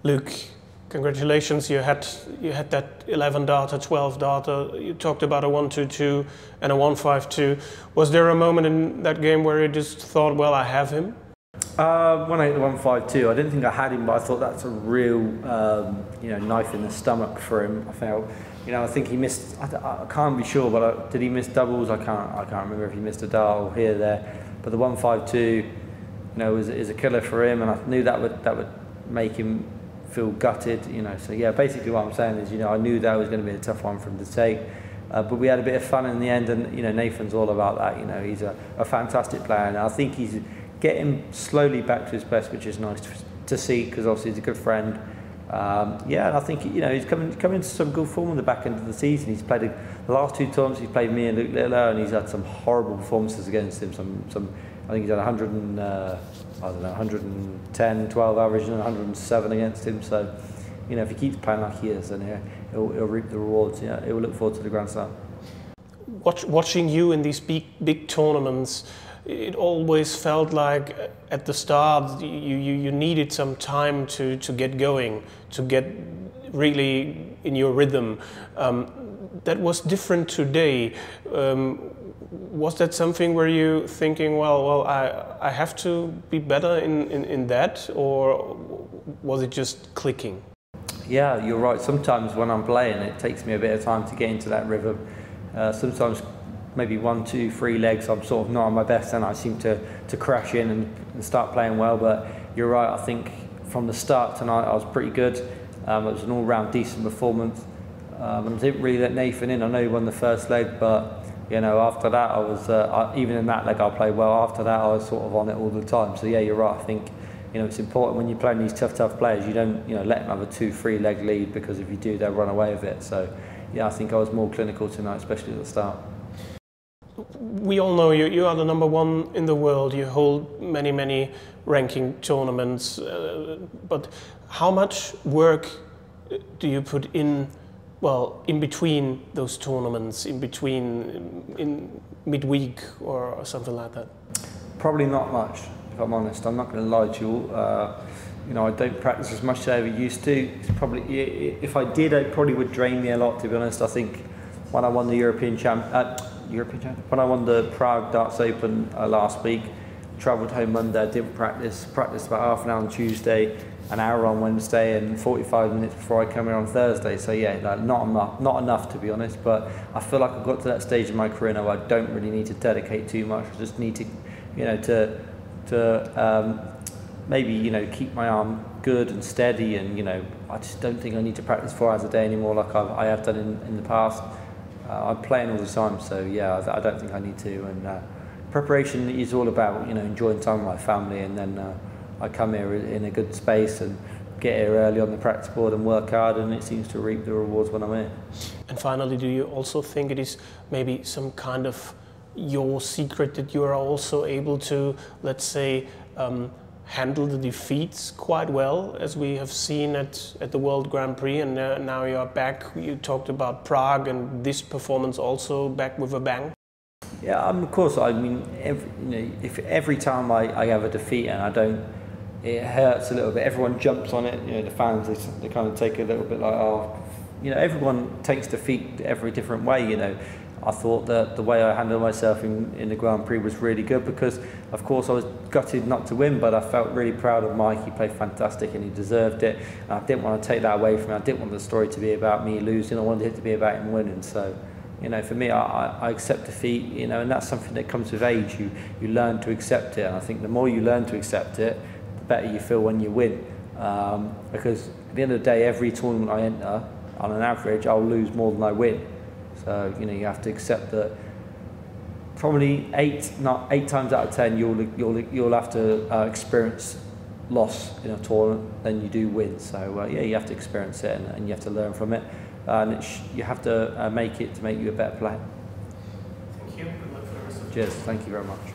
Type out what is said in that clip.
Luke, congratulations! You had that 11 darter, 12 darter. You talked about a 1-2-2 and a 1-5-2. Was there a moment in that game where you just thought, well, I have him? When I hit the 1-5-2, I didn't think I had him, but I thought that's a real, knife in the stomach for him. I felt, I think he missed. I can't be sure, but did he miss doubles? I can't remember if he missed a dart or here or there. But the 1-5-2, is a killer for him, and I knew that would make him feel gutted. So yeah, basically what I'm saying is, I knew that was going to be a tough one for him to take. But we had a bit of fun in the end, and Nathan's all about that. He's a fantastic player, and I think he's getting slowly back to his best, which is nice to see, because obviously he's a good friend. And I think he's coming into some good form in the back end of the season. He's played the last two tournaments. He's played me and Luke Littler, and he's had some horrible performances against him. I think he's had 110, 12 average and 107 against him. So, if he keeps playing like he is, then he'll reap the rewards. He'll look forward to the Grand Slam. Watching you in these big tournaments, it always felt like at the start you needed some time to get going, to get really in your rhythm. That was different today. Was that something where you thinking, well, I have to be better in that, or was it just clicking? Yeah, you're right. Sometimes when I'm playing, it takes me a bit of time to get into that rhythm. Sometimes maybe 1, 2, 3 legs, I'm sort of not on my best, and I seem to crash in and start playing well. But you're right, I think from the start tonight I was pretty good. It was an all-round decent performance. I didn't really let Nathan in. I know he won the first leg, but after that I was, even in that leg I played well. After that I was sort of on it all the time. So yeah, you're right. I think it's important when you're playing these tough players, you don't let them have a 2, 3 leg lead, because if you do, they'll run away with it. So yeah, I think I was more clinical tonight, especially at the start. We all know you are the #1 in the world. You hold many ranking tournaments, but how much work do you put in between those tournaments, in midweek or something like that? Probably not much, if I'm honest. I'm not going to lie to you all. I don't practice as much as I ever used to. It's probably, if I did, it probably would drain me a lot, to be honest. I think when I won the when I won the Prague Darts Open last week, travelled home Monday, didn't practiced about half an hour on Tuesday, an hour on Wednesday, and 45 minutes before I come here on Thursday. So yeah, not enough, to be honest. But I feel like I've got to that stage in my career now where I don't really need to dedicate too much. I just need to maybe keep my arm good and steady, and I just don't think I need to practice 4 hours a day anymore like I have done in the past. I'm playing all the time, so yeah, I don't think I need to. And preparation is all about enjoying time with my family, and then I come here in a good space and get here early on the practice board and work hard, and it seems to reap the rewards when I'm here. And finally, do you also think it is maybe some kind of your secret that you are also able to, let's say, handle the defeats quite well, as we have seen at the World Grand Prix, and now you are back? You talked about Prague, and this performance also back with a bang. Yeah, of course. I mean, if every time I have a defeat and it hurts a little bit. Everyone jumps on it. The fans, they kind of take a little bit like, everyone takes defeat every different way. I thought that the way I handled myself in the Grand Prix was really good, because of course I was gutted not to win, but I felt really proud of Mike. He played fantastic and he deserved it, and I didn't want to take that away from him. I didn't want the story to be about me losing. I wanted it to be about him winning. So for me, I accept defeat, and that's something that comes with age. You learn to accept it, and I think the more you learn to accept it, the better you feel when you win, because at the end of the day, every tournament I enter, on an average, I'll lose more than I win. So you have to accept that probably 8 times out of 10 you'll have to experience loss in a tournament than you do win. So yeah, you have to experience it, and you have to learn from it, and you have to make it to make you a better player. Thank you. Good luck for the rest of the Cheers. Thank you very much.